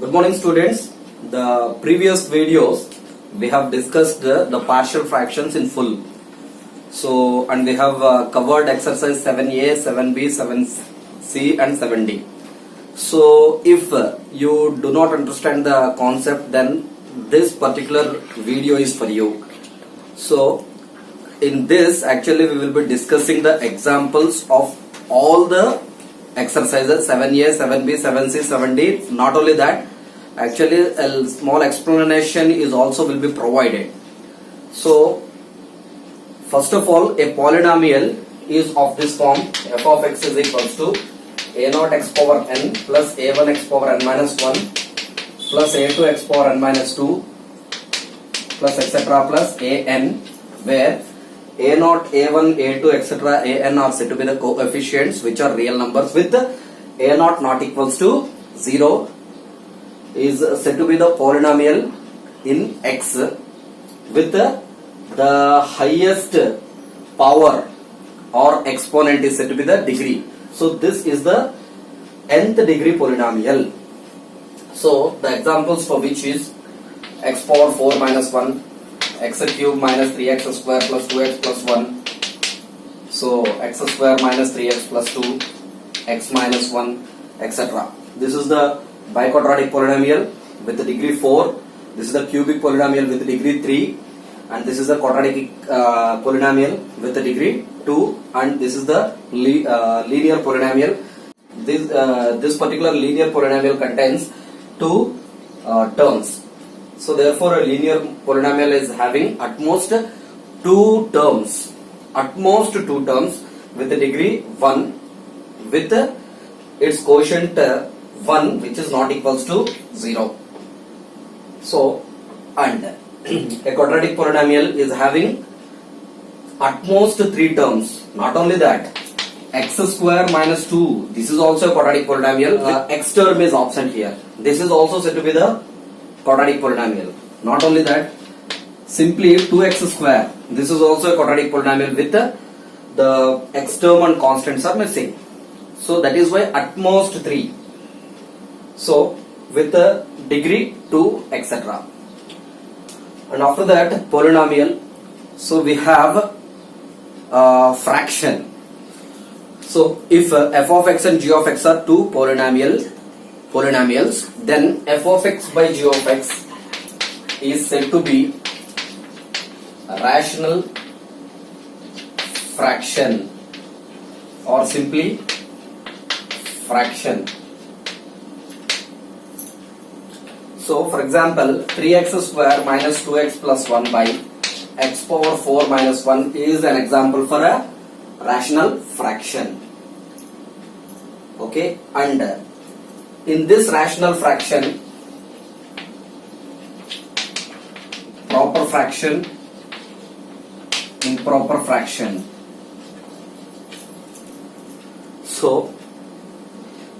Good morning, students. The previous videos we have discussed the partial fractions in full. So, and we have covered exercise 7a, 7b, 7c and 7d. So, if you do not understand the concept, then this particular video is for you. So, in this actually we will be discussing the examples of all the exercises 7a, 7b, 7c, 7d. Not only that, actually a small explanation is also will be provided. So first of all, a polynomial is of this form: f of x is equals to a0 x power n plus a1 x power n minus 1 plus a2 x power n minus 2 plus etc. plus an, where a0, a1, a2, etc. an are said to be the coefficients which are real numbers, with a0 not equals to 0 is said to be the polynomial in x, with the highest power or exponent is said to be the degree. So this is the nth degree polynomial. So the examples for which is x power 4 minus 1, x cube minus 3x square plus 2x plus 1. So x square minus 3x plus 2, x minus 1, etc. This is the biquadratic polynomial with the degree 4. This is the cubic polynomial with the degree 3. And this is the quadratic polynomial with the degree 2. And this is the linear polynomial. This particular linear polynomial contains two terms. So therefore a linear polynomial is having at most two terms with the degree 1, with its quotient 1 which is not equals to 0. So, and a quadratic polynomial is having at most 3 terms. Not only that, x square minus 2, this is also a quadratic polynomial. X term is absent here. This is also said to be the quadratic polynomial. Not only that, simply 2x square, this is also a quadratic polynomial with the x term and constants are missing. So that is why at most 3. So with the degree 2, etc. And after that, polynomial. So we have fraction. So if f of x and g of x are two polynomials, then f of x by g of x is said to be a rational fraction, or simply fraction. So for example, 3x square minus 2x plus 1 by x power 4 minus 1 is an example for a rational fraction. Okay, and in this rational fraction, proper fraction, improper fraction. So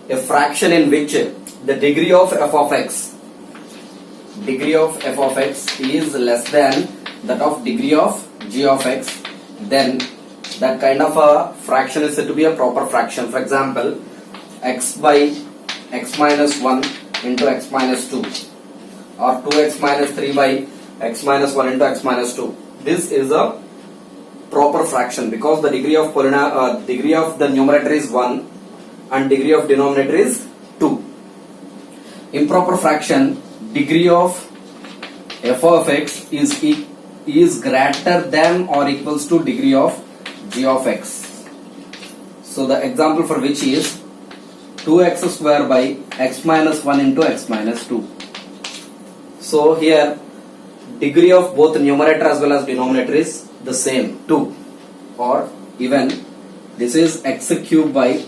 a fraction in which the degree of f of x is less than that of degree of g of x, then that kind of a fraction is said to be a proper fraction. For example, x by x minus 1 into x minus 2, or 2x minus 3 by x minus 1 into x minus 2. This is a proper fraction because the degree of the numerator is 1 and degree of denominator is 2. Improper fraction, degree of f of x is greater than or equals to degree of g of x. So the example for which is 2x square by x minus 1 into x minus 2. So here degree of both numerator as well as denominator is the same, 2. Or even this is x cube by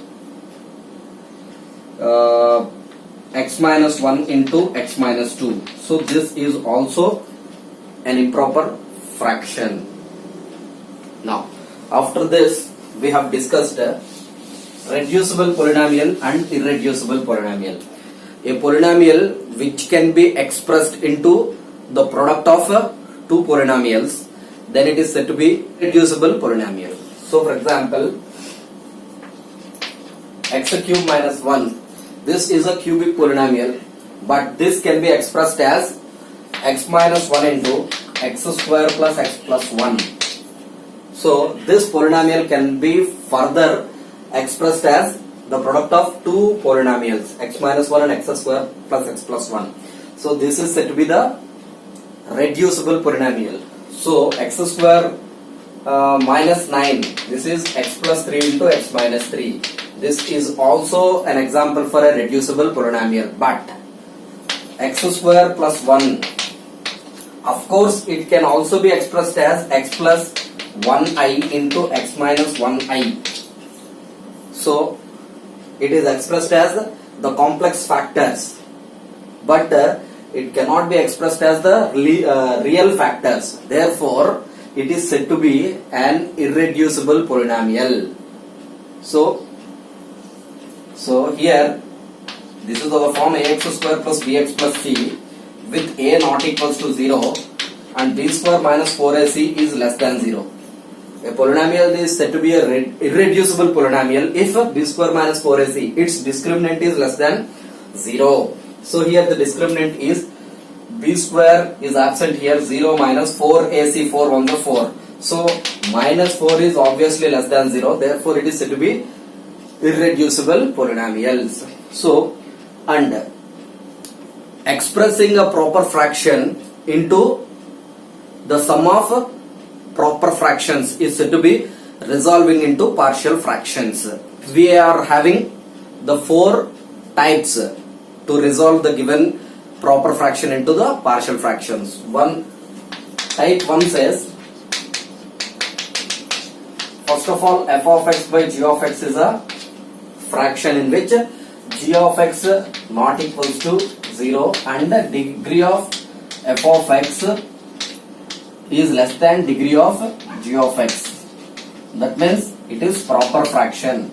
x minus 1 into x minus 2. So this is also an improper fraction. Now after this we have discussed reducible polynomial and irreducible polynomial. A polynomial which can be expressed into the product of two polynomials, then it is said to be reducible polynomial. So for example, x cube minus 1, this is a cubic polynomial but this can be expressed as x minus 1 into x square plus x plus 1. So this polynomial can be further expressed as the product of two polynomials, x minus 1 and x square plus x plus 1. So this is said to be the reducible polynomial. So x square minus 9, this is x plus 3 into x minus 3. This is also an example for a reducible polynomial. But x square plus 1, of course it can also be expressed as x plus 1i into x minus 1i. So it is expressed as the complex factors, but it cannot be expressed as the real factors. Therefore, it is said to be an irreducible polynomial. So here, this is our form ax square plus bx plus c with a not equals to 0 and b square minus 4ac is less than 0. A polynomial is said to be a irreducible polynomial if b square minus 4ac, its discriminant is less than 0. So here the discriminant is b square is absent here, 0 minus 4ac, 4 1 the 4. So minus 4 is obviously less than 0, therefore it is said to be irreducible polynomials. So, and expressing a proper fraction into the sum of proper fractions is said to be resolving into partial fractions. We are having the 4 types to resolve the given proper fraction into the partial fractions. Type 1 says, first of all, f of x by g of x is a fraction in which g of x not equals to 0 and the degree of f of x is less than degree of g of x. That means it is proper fraction.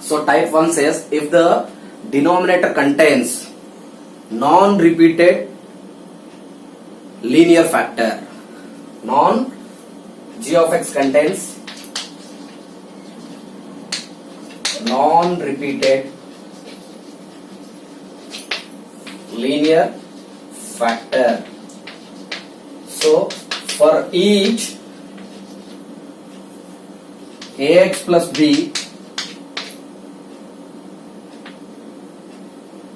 So type 1 says, if the denominator contains non-repeated linear factor, g of x contains non-repeated linear factor. So for each ax plus b,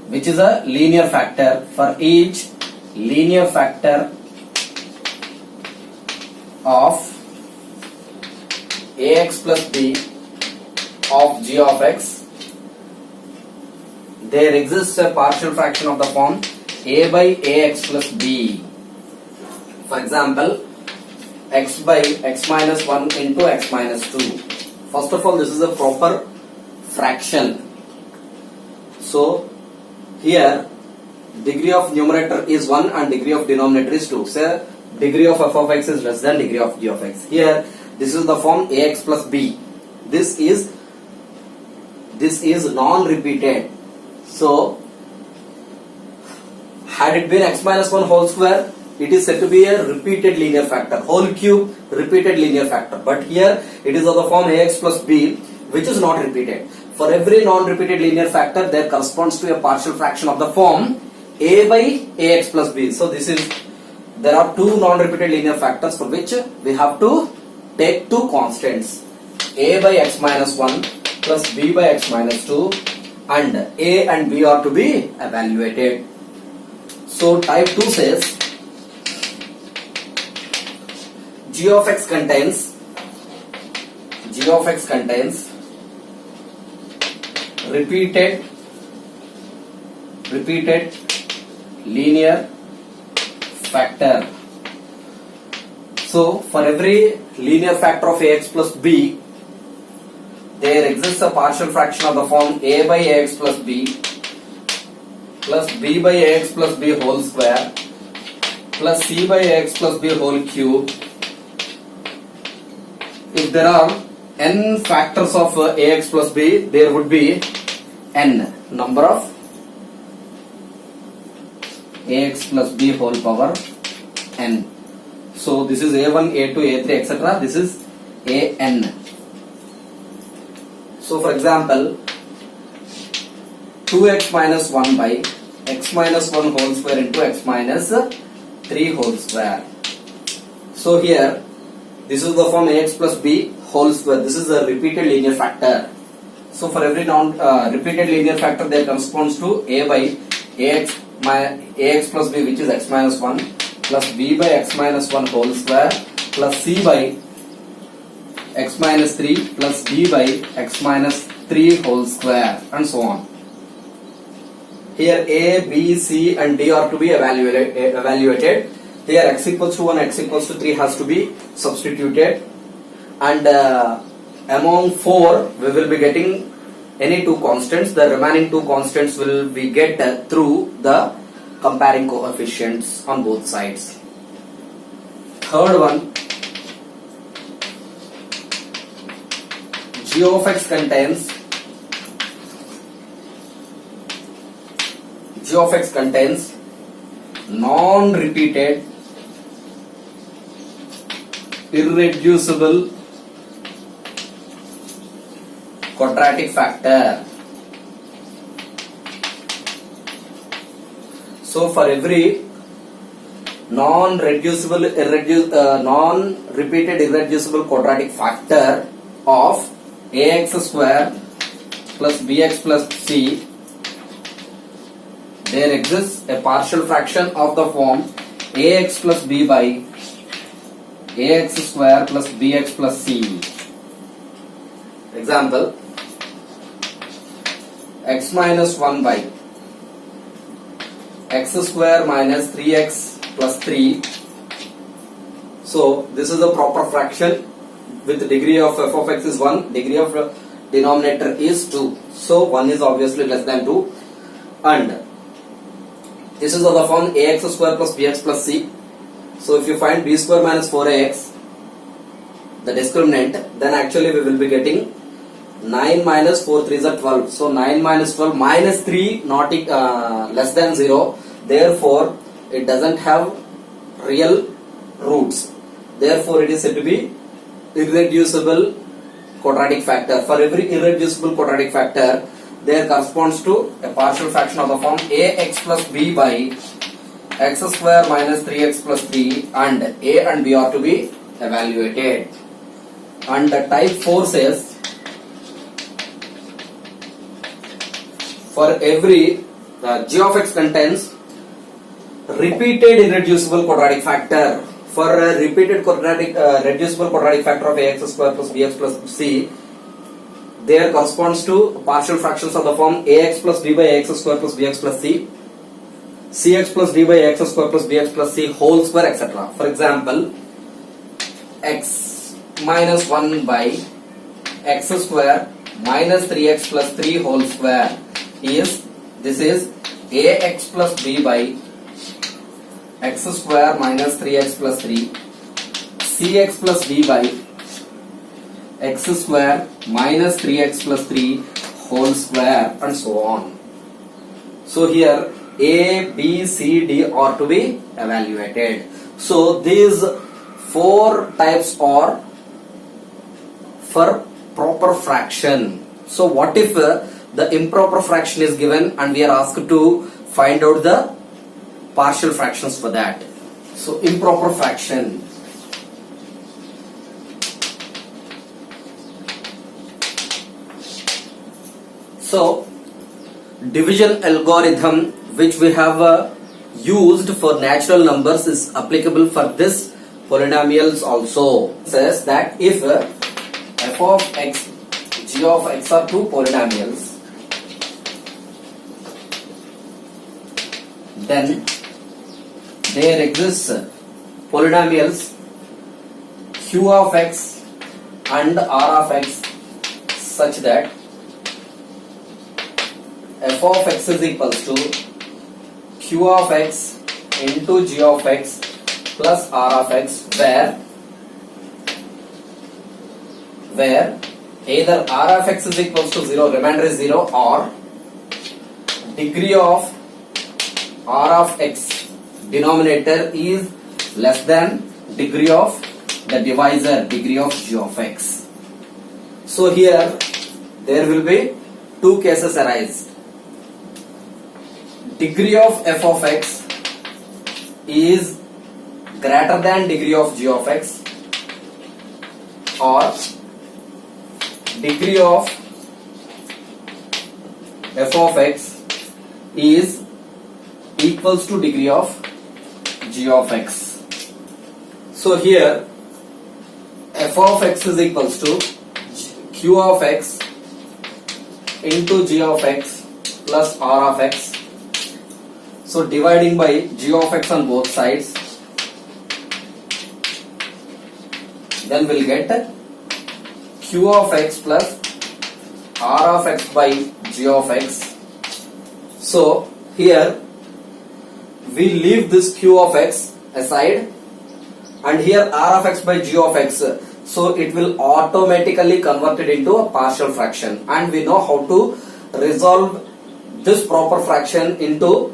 which is a linear factor, for each linear factor of ax plus b of g of x, there exists a partial fraction of the form a by ax plus b. For example, x by x minus 1 into x minus 2. First of all, this is a proper fraction. So here degree of numerator is 1 and degree of denominator is 2. So degree of f of x is less than degree of g of x. Here this is the form ax plus b. This is non-repeated. So had it been x minus 1 whole square, it is said to be a repeated linear factor. Whole cube, repeated linear factor. But here it is of the form ax plus b, which is not repeated. For every non-repeated linear factor, there corresponds to a partial fraction of the form a by ax plus b. So there are two non-repeated linear factors for which we have to take two constants, a by x minus 1 plus b by x minus 2, and a and b are to be evaluated. So type 2 says, g of x contains repeated linear factor. So for every linear factor of ax plus b, there exists a partial fraction of the form a by ax plus b by ax plus b whole square plus c by ax plus b whole cube. If there are n factors of ax plus b, there would be n number of ax plus b whole power n. So this is a1, a2, a3, etc. This is an. So for example, 2x minus 1 by x minus 1 whole square into x minus 3 whole square. So here, this is the form ax plus b whole square. This is a repeated linear factor. So for every repeated linear factor, there corresponds to a by ax plus b, which is x minus 1, plus b by x minus 1 whole square, plus c by x minus 3, plus d by x minus 3 whole square, and so on. Here a, b, c and d are to be evaluated. Here x equals to 1, x equals to 3 has to be substituted, and among 4 we will be getting any two constants. The remaining two constants will be get through the comparing coefficients on both sides. Third one, g of x contains non-repeated irreducible quadratic factor. So for every non-repeated irreducible quadratic factor of ax square plus bx plus c, there exists a partial fraction of the form ax plus b by ax square plus bx plus c. Example, x minus 1 by x square minus 3x plus 3. So this is a proper fraction with the degree of f of x is 1, degree of denominator is 2. So 1 is obviously less than 2, and this is of the form ax square plus bx plus c. So if you find b square minus 4ax, the discriminant, then actually we will be getting 9 minus 4 3 is 12. So 9 minus 12 minus 3 not less than 0. Therefore, it doesn't have real roots. Therefore, it is said to be irreducible quadratic factor. For every irreducible quadratic factor, there corresponds to a partial fraction of the form ax plus b by x square minus 3x plus 3, and a and b are to be evaluated. And the type 4 says, for every g of x contains repeated irreducible quadratic factor. For a repeated reducible quadratic factor of ax square plus bx plus c, there corresponds to partial fractions of the form ax plus b by ax square plus bx plus c, cx plus d by ax square plus bx plus c whole square, etc. For example, x minus 1 by x square minus 3x plus 3 whole square is, this is ax plus b by x square minus 3x plus 3, cx plus d by x square minus 3x plus 3 whole square, and so on. So here a, b, c, d are to be evaluated. So these 4 types are for proper fraction. So what if the improper fraction is given and we are asked to find out the partial fractions for that? So improper fraction. So division algorithm which we have used for natural numbers is applicable for this polynomials also. It says that if f of x, g of x are two polynomials, then there exists polynomials q of x and r of x such that f of x is equals to q of x into g of x plus r of x, where either r of x is equals to 0, remainder is 0, or degree of r of x denominator is less than degree of the divisor, degree of g of x. So here there will be two cases arise. Degree of f of x is greater than degree of g of x, or degree of f of x is equals to degree of g of x. So here f of x is equals to q of x into g of x plus r of x. So dividing by g of x on both sides, then we'll get q of x plus r of x by g of x. So here we leave this q of x aside, and here r of x by g of x, so it will automatically convert it into a partial fraction, and we know how to resolve this proper fraction into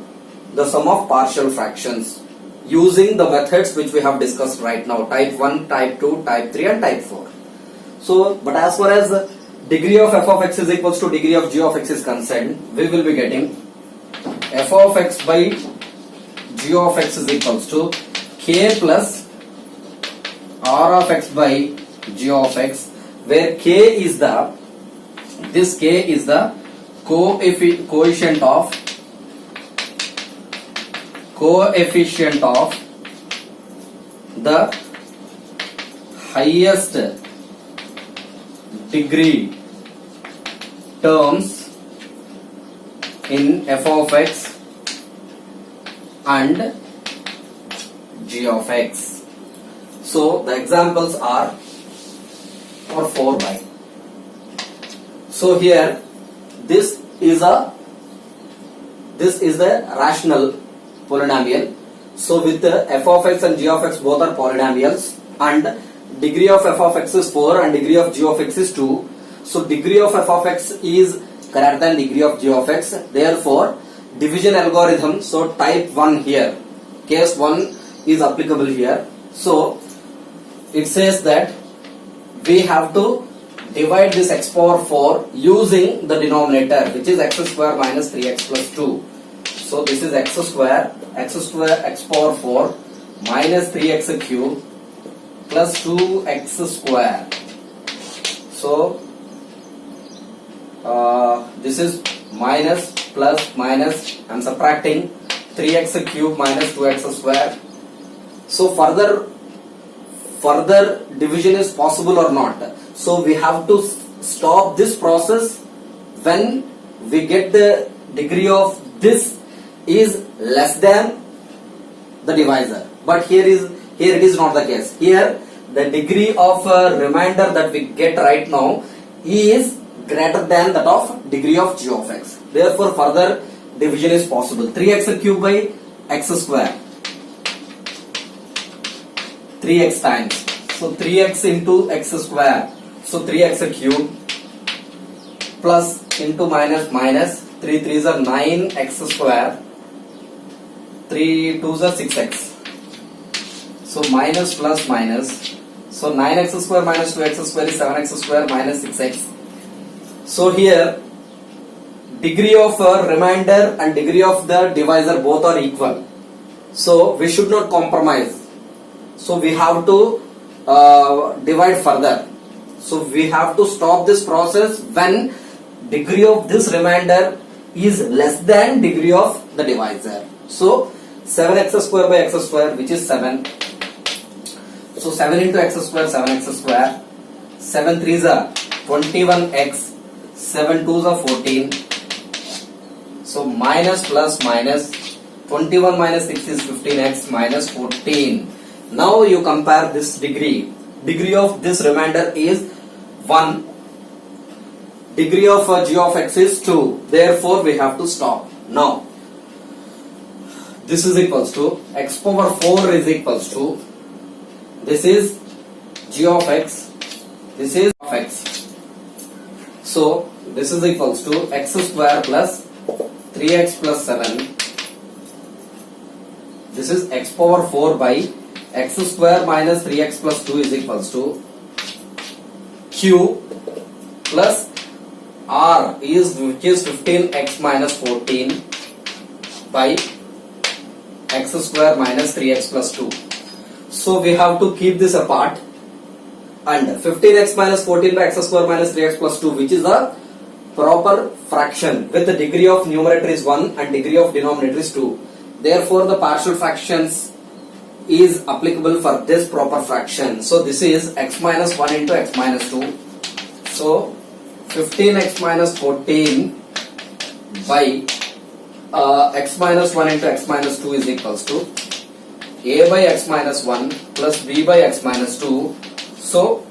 the sum of partial fractions using the methods which we have discussed right now, type 1, type 2, type 3 and type 4. So, but as far as degree of f of x is equals to degree of g of x is concerned, we will be getting f of x by g of x is equals to k plus r of x by g of x, where k is the, this k is the coefficient of the highest degree terms in f of x and g of x. So the examples are for 4 by. So here this is the rational polynomial. So with the f of x and g of x both are polynomials, and degree of f of x is 4 and degree of g of x is 2. So degree of f of x is greater than degree of g of x. Therefore division algorithm, so type 1 here, case 1 is applicable here. So it says that we have to divide this x power 4 using the denominator, which is x square minus 3x plus 2. So this is x square x power 4 minus 3x cube plus 2x square. So this is minus plus minus, I am subtracting 3x cube minus 2x square. So further division is possible or not. So we have to stop this process when we get the degree of this is less than the divisor. But here it is not the case. Here the degree of remainder that we get right now is greater than that of degree of g of x. Therefore further division is possible. 3x cube by x square, 3x times. So 3x into x square, so 3x cube plus into minus minus, 3 3s are 9x square, 3 2s are 6x. So minus plus minus, so 9x square minus 2x square is 7x square minus 6x. So here degree of remainder and degree of the divisor both are equal. So we should not compromise. So we have to divide further. So we have to stop this process when degree of this remainder is less than degree of the divisor. So 7x square by x square, which is 7. So 7 into x square, 7x square. 7 3s are 21x. 7 2s are 14. So minus plus minus, 21 minus 6 is 15x minus 14. Now you compare this degree. Degree of this remainder is 1. Degree of g of x is 2. Therefore we have to stop. Now this is equals to x power 4 is equals to, this is g of x, this is of x. So this is equals to x square plus 3x plus 7. This is x power 4 by x square minus 3x plus 2 is equals to q plus R is which is 15x minus 14 by x square minus 3x plus 2. So we have to keep this apart, and 15x minus 14 by x square minus 3x plus 2, which is a proper fraction with the degree of numerator is 1 and degree of denominator is 2. Therefore the partial fractions is applicable for this proper fraction. So this is x minus 1 into x minus 2. So 15x minus 14 by x minus 1 into x minus 2 is equals to a by x minus 1 plus b by x minus 2. So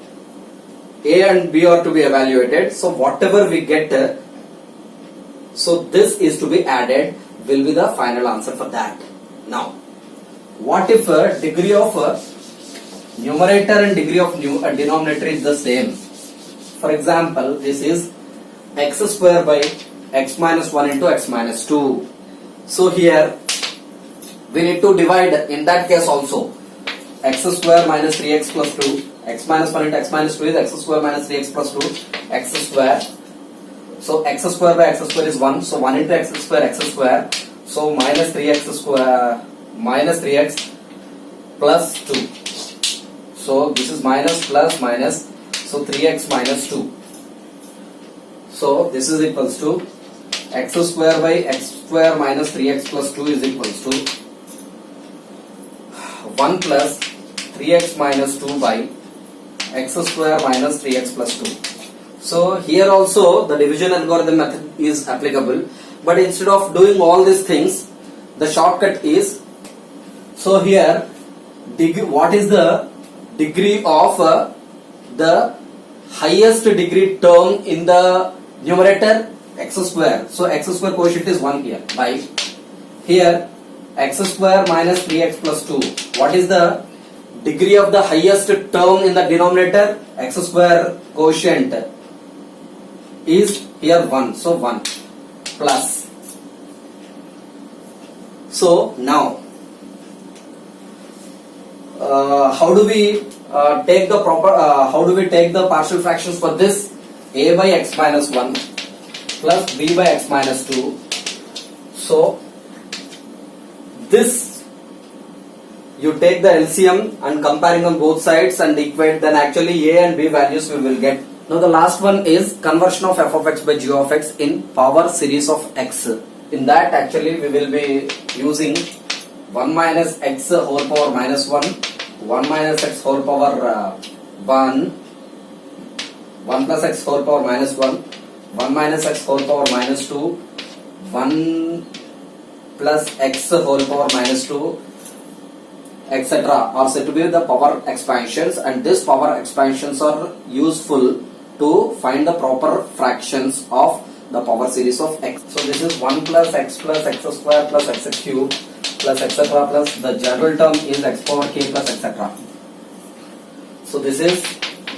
a and b are to be evaluated. So whatever we get, so this is to be added, will be the final answer for that. Now, what if degree of numerator and degree of denominator is the same? For example, this is x square by x minus 1 into x minus 2. So here we need to divide in that case also. X square minus 3x plus 2, x minus 1 into x minus 2 is x square minus 3x plus 2, x square. So x square by x square is 1, so 1 into x square. So minus 3x square minus 3x plus 2. So this is minus plus minus, so 3x minus 2. So this is equals to x square by x square minus 3x plus 2 is equals to 1 plus 3x minus 2 by x square minus 3x plus 2. So here also the division algorithm method is applicable, but instead of doing all these things, the shortcut is, so here what is the degree of the highest degree term in the numerator? X square. So x square quotient is 1 here by here x square minus 3x plus 2. What is the degree of the highest term in the denominator? X square quotient is here 1. So 1 plus. So now how do we take the partial fractions for this? A by x minus 1 plus b by x minus 2. So this you take the LCM and comparing on both sides and equate, then actually a and b values we will get. Now the last one is conversion of f of x by g of x in power series of x. In that actually we will be using 1 minus x whole power minus 1, 1 minus x whole power 1, 1 plus x whole power minus 1, 1 minus x whole power minus 2, 1 plus x whole power minus 2, etc. are said to be the power expansions, and these power expansions are useful to find the proper fractions of the power series of x. So this is 1 plus x square plus x cube plus etc. plus the general term is x power k plus etc. So this is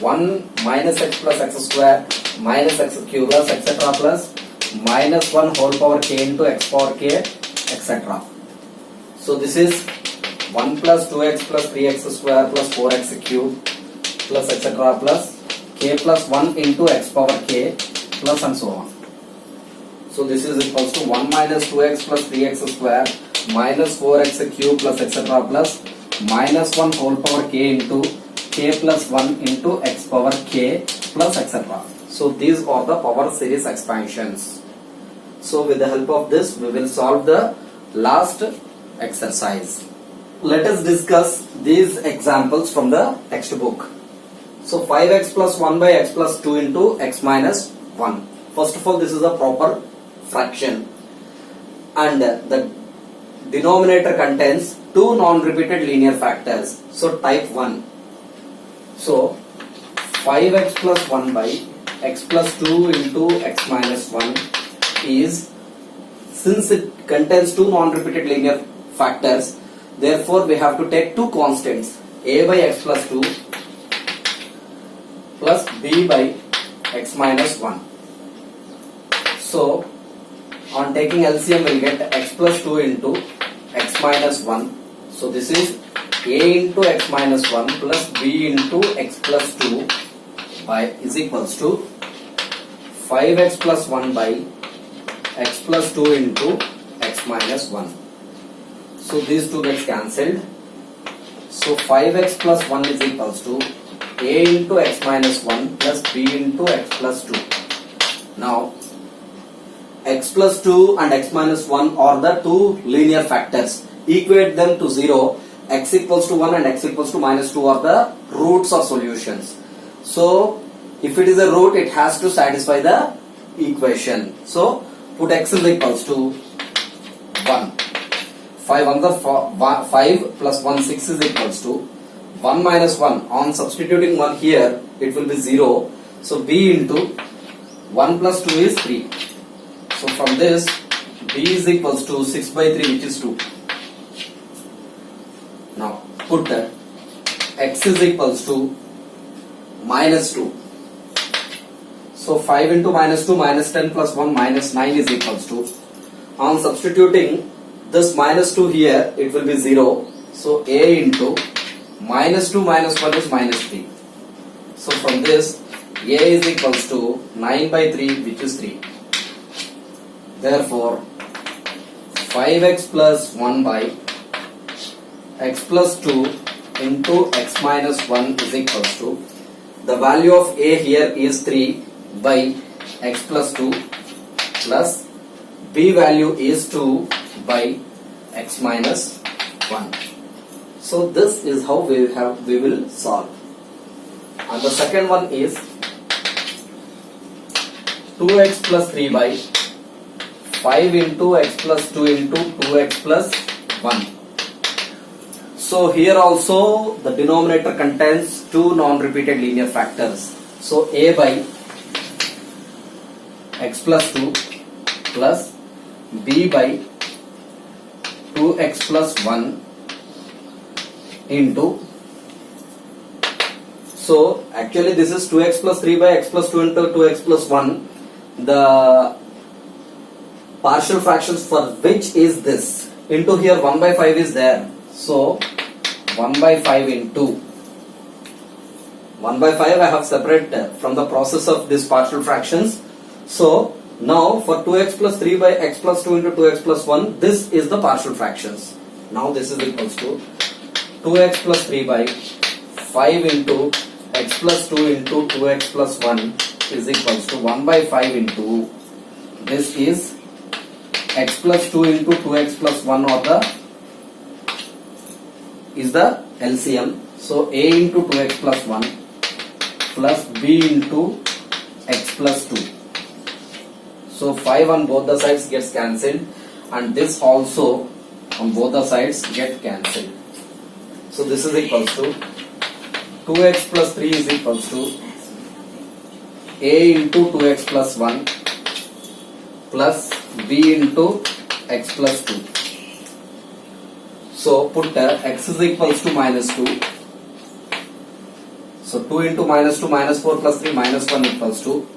1 minus x plus x square minus x cube plus etc. plus minus 1 whole power k into x power k etc. So this is 1 plus 2x plus 3x square plus 4x cube plus etc. plus k plus 1 into x power k plus and so on. So this is equals to 1 minus 2x plus 3x square minus 4x cube plus etc. plus minus 1 whole power k into k plus 1 into x power k plus etc. So these are the power series expansions. So with the help of this we will solve the last exercise. Let us discuss these examples from the textbook. So 5x plus 1 by x plus 2 into x minus 1. First of all, this is a proper fraction, and the denominator contains two non-repeated linear factors. So type 1. So 5x plus 1 by x plus 2 into x minus 1 is, since it contains two non-repeated linear factors, therefore we have to take two constants, a by x plus 2 plus b by x minus 1. So on taking LCM we will get x plus 2 into x minus 1. So this is a into x minus 1 plus b into x plus 2 by is equals to 5x plus 1 by x plus 2 into x minus 1. So these two gets cancelled. So 5x plus 1 is equals to a into x minus 1 plus b into x plus 2. Now x plus 2 and x minus 1 are the two linear factors. Equate them to 0. X equals to 1 and x equals to minus 2 are the roots or solutions. So if it is a root, it has to satisfy the equation. So put x is equals to 1. 5 plus 1 6 is equals to 1 minus 1. On substituting 1 here, it will be 0. So b into 1 plus 2 is 3. So from this, b is equals to 6 by 3, which is 2. Now put that x is equals to minus 2. So 5 into minus 2 minus 10 plus 1 minus 9 is equals to, on substituting this minus 2 here, it will be 0. So a into minus 2 minus 1 is minus 3. So from this, a is equals to 9 by 3, which is 3. Therefore 5x plus 1 by x plus 2 into x minus 1 is equals to, the value of a here is 3 by x plus 2 plus b value is 2 by x minus 1. So this is how we will solve. And the second one is 2x plus 3 by 5 into x plus 2 into 2x plus 1. So here also the denominator contains two non-repeated linear factors. So a by x plus 2 plus b by 2x plus 1 into, so actually this is 2x plus 3 by x plus 2 into 2x plus 1. The partial fractions for which is this, into here 1 by 5 is there. So 1 by 5 into 1 by 5 I have separated from the process of this partial fractions. So now for 2x plus 3 by x plus 2 into 2x plus 1, this is the partial fractions. Now this is equals to 2x plus 3 by 5 into x plus 2 into 2x plus 1 is equals to 1 by 5 into, this is x plus 2 into 2x plus 1 or is the LCM. So a into 2x plus 1 plus b into x plus 2. So 5 on both the sides gets cancelled, and this also on both the sides get cancelled. So this is equals to 2x plus 3 is equals to a into 2x plus 1 plus b into x plus 2. So put x is equals to minus 2. So 2 into minus 2 minus 4 plus 3 minus 1 equals to,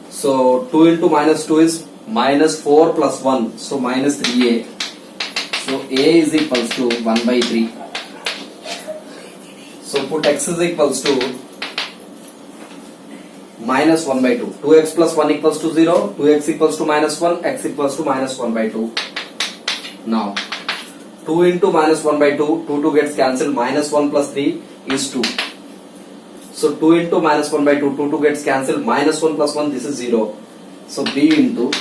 so 2 into minus 2 is minus 4 plus 1, so minus 3a. So a is equals to 1 by 3. So put x is equals to minus 1 by 2. 2x plus 1 equals to 0, 2x equals to minus 1, x equals to minus 1 by 2. Now 2 into minus 1 by 2, 2 gets cancelled, minus 1 plus 3 is 2. So 2 into minus 1 by 2, 2 gets cancelled, minus 1 plus 1, this is 0. So b into,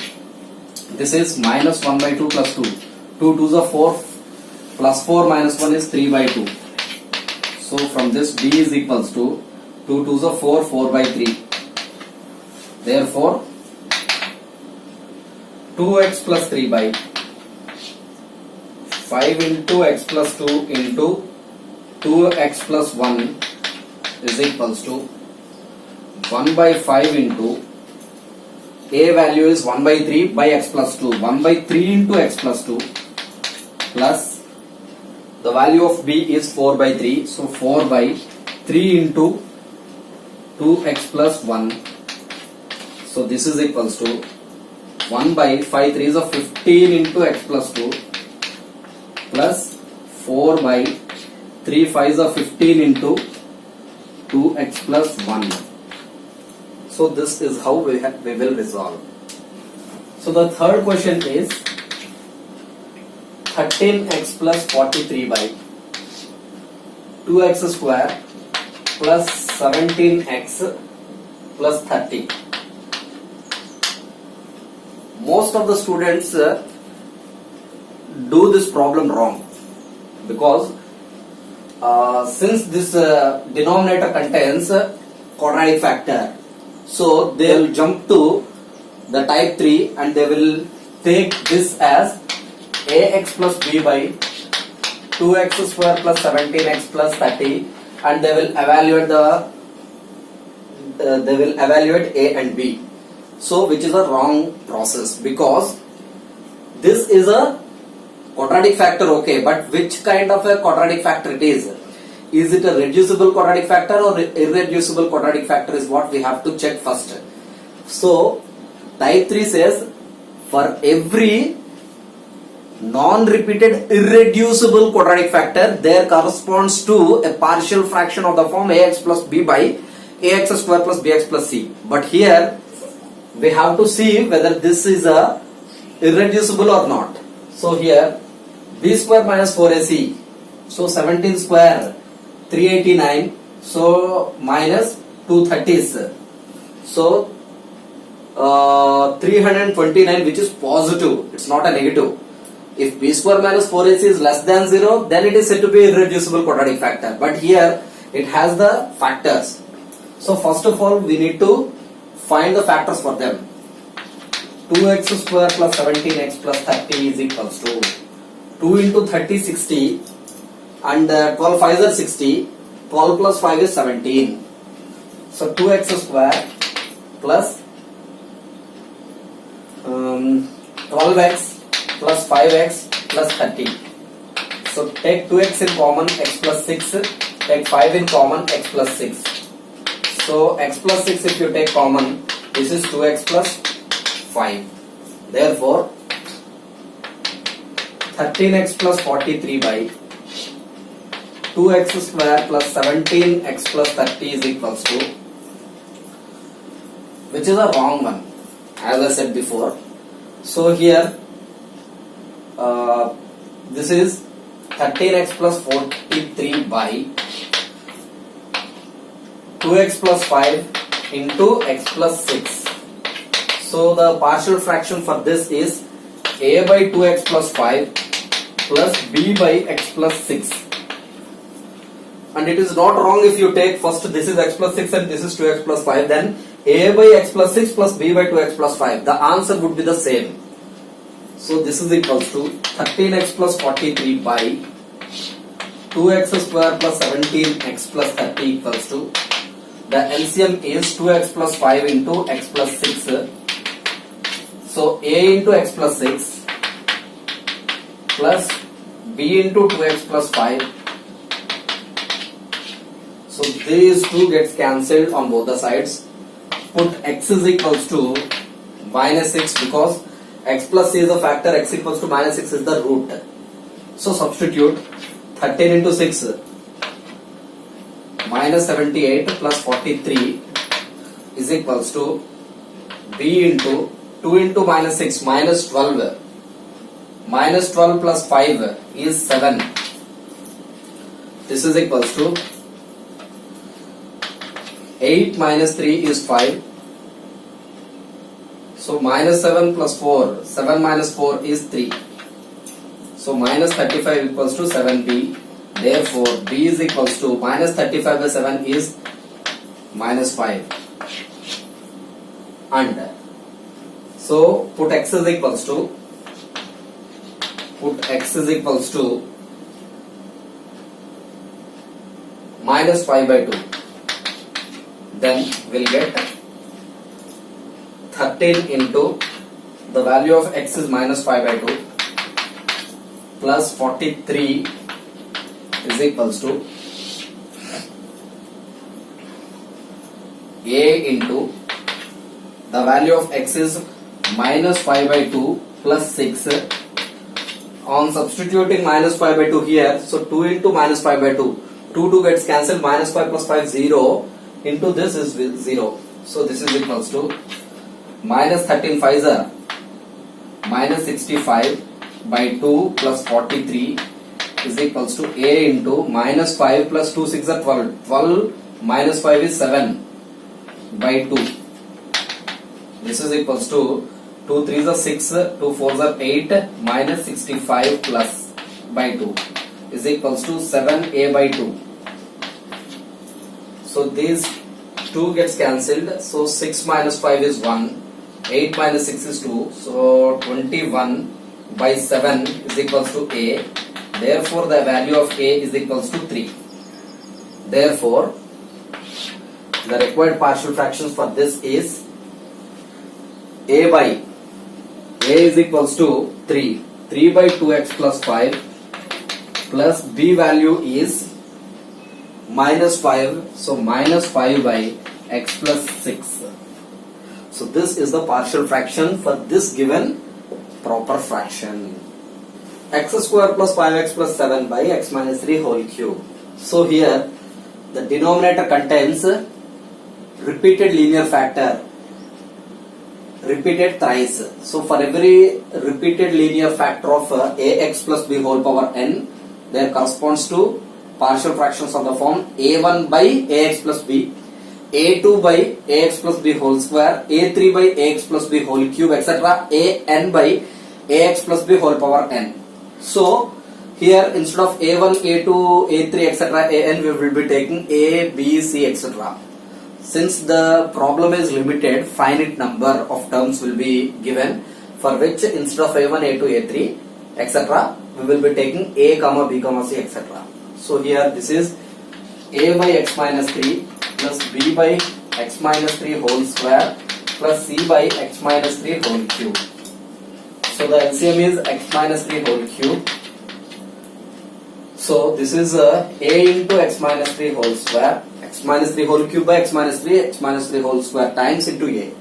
this is minus 1 by 2 plus 2. 2 2s are 4, plus 4 minus 1 is 3 by 2. So from this b is equals to 2 2s are 4, 4 by 3. Therefore 2x plus 3 by 5 into x plus 2 into 2x plus 1 is equals to 1 by 5 into, a value is 1 by 3 by x plus 2, 1 by 3 into x plus 2 plus the value of b is 4 by 3, so 4 by 3 into 2x plus 1. So this is equals to 1 by 5 3s of 15 into x plus 2 plus 4 by 3 5s of 15 into 2x plus 1. So this is how we will resolve. So the third question is 13x plus 43 by 2x square plus 17x plus 30. Most of the students do this problem wrong, because since this denominator contains quadratic factor, so they will jump to the type 3 and they will take this as ax plus b by 2x square plus 17x plus 30, and they will evaluate a and b. So which is a wrong process, because this is a quadratic factor, okay, but which kind of a quadratic factor it is? Is it a reducible quadratic factor or irreducible quadratic factor is what we have to check first. So type 3 says for every non-repeated irreducible quadratic factor, there corresponds to a partial fraction of the form ax plus b by ax square plus bx plus c. But here we have to see whether this is a irreducible or not. So here b square minus 4ac, so 17 square 389, so minus 230s, so 329, which is positive, it's not a negative. If b square minus 4ac is less than 0, then it is said to be irreducible quadratic factor. But here it has the factors. So first of all, we need to find the factors for them. 2x square plus 17x plus 30 is equals to 2 into 30 60, and 12 5s are 60. 12 plus 5 is 17. So 2x square plus 12x plus 5x plus 30. So take 2x in common, x plus 6. Take 5 in common, x plus 6. So x plus 6 if you take common, this is 2x plus 5. Therefore 13x plus 43 by 2x square plus 17x plus 30 is equals to, which is a wrong one, as I said before. So here this is 13x plus 43 by 2x plus 5 into x plus 6. So the partial fraction for this is a by 2x plus 5 plus b by x plus 6. And it is not wrong if you take first this is x plus 6 and this is 2x plus 5, then a by x plus 6 plus b by 2x plus 5. The answer would be the same. So this is equals to 13x plus 43 by 2x square plus 17x plus 30 equals to, the LCM is 2x plus 5 into x plus 6. So a into x plus 6 plus b into 2x plus 5. So these two gets cancelled on both the sides. Put x is equals to minus 6, because x plus c is a factor, x equals to minus 6 is the root. So substitute 13 into 6 minus 78 plus 43 is equals to b into 2 into minus 6 minus 12. Minus 12 plus 5 is 7. This is equals to 8 minus 3 is 5. So minus 7 plus 4, 7 minus 4 is 3. So minus 35 equals to 7b. Therefore b is equals to minus 35 by 7 is minus 5. And so put x is equals to minus 5 by 2. Then we'll get 13 into the value of x is minus 5 by 2 plus 43 is equals to a into the value of x is minus 5 by 2 plus 6. On substituting minus 5 by 2 here, so 2 into minus 5 by 2, 2 gets cancelled, minus 5 plus 5 0, into this is 0. So this is equals to minus 13 5s are minus 65 by 2 plus 43 is equals to A into minus 5 plus 2 6 are 12. 12 minus 5 is 7 by 2. This is equals to 2 3s are 6, 2 4s are 8 minus 65 plus by 2 is equals to 7A by 2. So these 2 gets cancelled. So 6 minus 5 is 1. 8 minus 6 is 2. So 21 by 7 is equals to A. Therefore the value of A is equals to 3. Therefore the required partial fractions for this is A is equals to 3. 3 by 2x plus 5 plus B value is minus 5. So minus 5 by x plus 6. So this is the partial fraction for this given proper fraction. X square plus 5x plus 7 by x minus 3 whole cube. So here the denominator contains repeated linear factor, repeated thrice. So for every repeated linear factor of ax plus b whole power n, there corresponds to partial fractions of the form a1 by ax plus b, a2 by ax plus b whole square, a3 by ax plus b whole cube, etc. an by ax plus b whole power n. So here instead of a1, a2, a3, etc. an, we will be taking a, b, c, etc. Since the problem is limited, finite number of terms will be given, for which instead of a1, a2, a3, etc. we will be taking a, comma, b, comma, c, etc. So here this is a by x minus 3 plus b by x minus 3 whole square plus c by x minus 3 whole cube. So the LCM is x minus 3 whole cube. So this is a into x minus 3 whole square, x minus 3 whole cube by x minus 3 whole square times into a.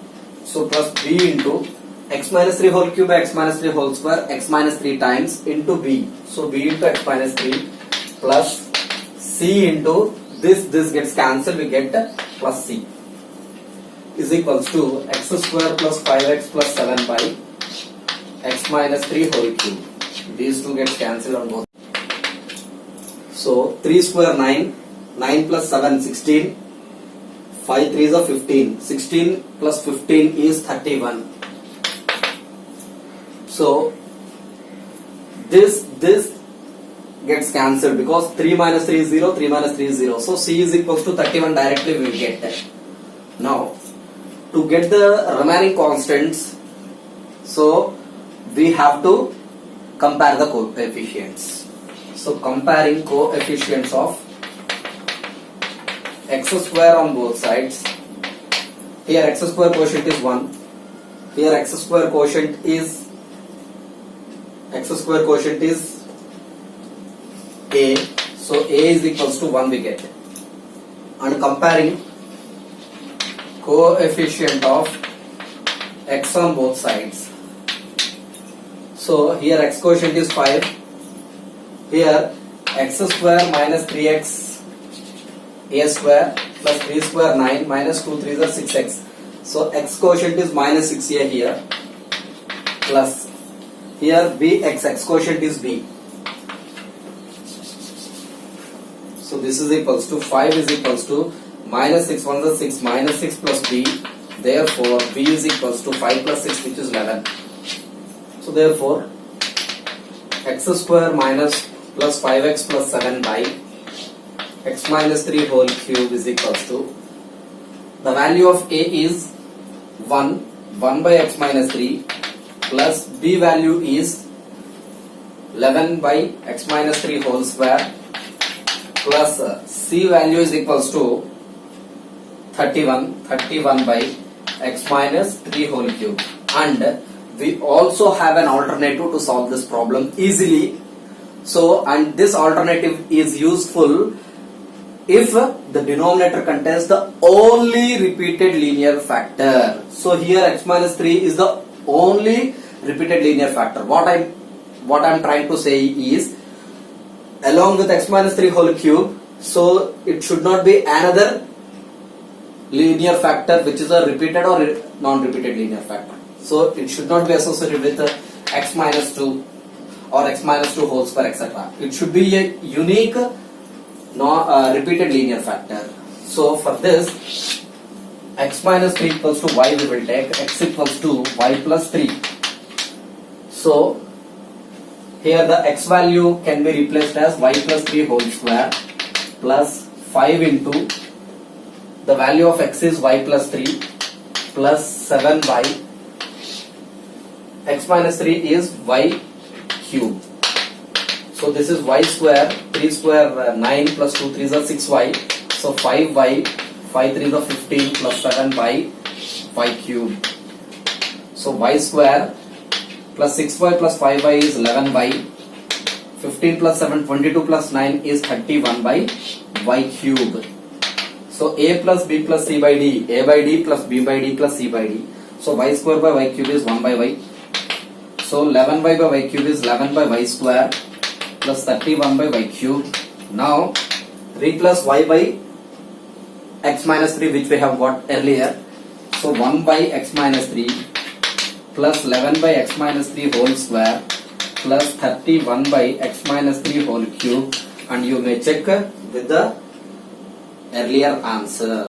So plus b into x minus 3 whole cube by x minus 3 whole square, x minus 3 times into b. So b into x minus 3 plus c into this gets cancelled, we get plus c is equals to x square plus 5x plus 7 by x minus 3 whole cube. These two get cancelled on both. So 3 square 9, 9 plus 7 16, 5 3s are 15, 16 plus 15 is 31. So this gets cancelled because 3 minus 3 is 0, 3 minus 3 is 0. So c is equals to 31 directly we will get that. Now to get the remaining constants, so we have to compare the coefficients. So comparing coefficients of x square on both sides. Here x square quotient is 1. Here x square quotient is a. So a is equals to 1 we get. And comparing coefficient of x on both sides. So here x quotient is 5. Here x square minus 3x a square plus 3 square 9 minus 2 3s are 6x. So x quotient is minus 6a here plus here bx, x quotient is b. So this is equals to 5 is equals to minus 6 1 is 6 minus 6 plus b. Therefore b is equals to 5 plus 6 which is 11. So therefore x square minus plus 5x plus 7 by x minus 3 whole cube is equals to, the value of a is 1 by x minus 3 plus b value is 11 by x minus 3 whole square plus c value is equals to 31 by x minus 3 whole cube. And we also have an alternative to solve this problem easily. So, and this alternative is useful if the denominator contains the only repeated linear factor. So here x minus 3 is the only repeated linear factor. What I'm trying to say is, along with x minus 3 whole cube, so it should not be another linear factor which is a repeated or non-repeated linear factor. So it should not be associated with x minus 2 or x minus 2 whole square, etc. It should be a unique repeated linear factor. So for this, x minus 3 equals to y, we will take x equals to y plus 3. So here the x value can be replaced as y plus 3 whole square plus 5 into the value of x is y plus 3 plus 7y. X minus 3 is y cube. So this is y square, 3 square 9 plus 2 3 is 6y. So 5y, 5 3 is 15 plus 7y, y cube. So y square plus 6y plus 5y is 11y. 15 plus 7, 22 plus 9 is 31 by y cube. So a plus b plus c by d, a by d plus b by d plus c by d. So y square by y cube is 1 by y. So 11y by y cube is 11 by y square plus 31 by y cube. Now replace y by x minus 3 which we have got earlier. So 1 by x minus 3 plus 11 by x minus 3 whole square plus 31 by x minus 3 whole cube, and you may check with the earlier answer.